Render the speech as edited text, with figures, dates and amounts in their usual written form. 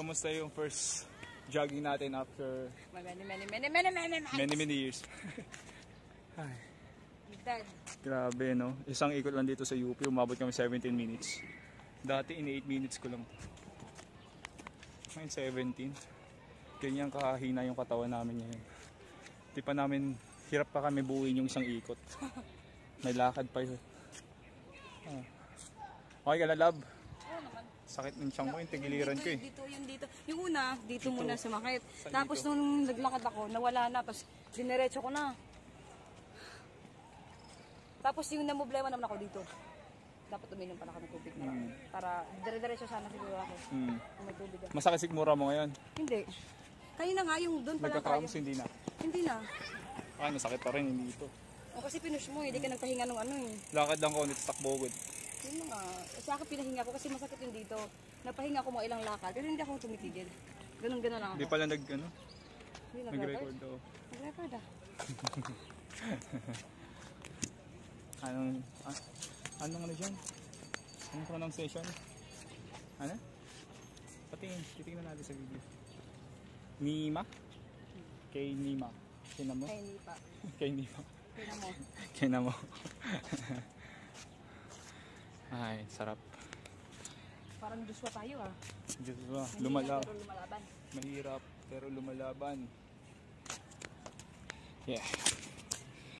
Kamusta yung first jogging natin after many years? Ay. Grabe, no? Isang ikot lang dito sa UP, umabot kami 17 minutes. Dati in 8 minutes ko lang. Ngayon 17. Ganyan kahina yung katawan namin ngayon. Di pa namin, hirap pa kami buuin yung isang ikot. May lakad pa yun. Okay ka na, love? Oo naman. Sakit ng siyang mo, yung tigiliran ko eh. Dito. Yung una, dito muna sumakit. Tapos nung naglakad ako, nawala na. Tapos dinerecho ko na. Tapos yung namumblema naman ako dito. Dapat uminom pala ako ng tubig na. Para dire-diretso sana siguro ako. Kung may tubig ako. Masakit sigmura mo ngayon? Hindi. Kayo na nga yung doon pala tayo. Nagka-cramps, hindi na? Hindi na. Ay, masakit pa rin, hindi ito. O kasi pinush mo, hindi ka nagpahinga ng ano eh. Lakad lang ko, nito takbogod. Yun na nga. Sa akin pinahinga ko kasi masakit yung dito. Nagpahinga ko mga ilang lakad, pero hindi ako tumitigil. Ganun-ganun lang ako. Hindi pala nag-record daw. Nag-record ah. Anong ano dyan? Anong pronunciation? Ano? Titingnan natin sa video. Nima? Kay Nima. Kina mo? Kay Nipa. Kay Nima. Kina mo. Kina mo. Ay, sarap. Parang Joshua tayo ah. Joshua, Pero lumalaban. Mahirap pero lumalaban. Yeah.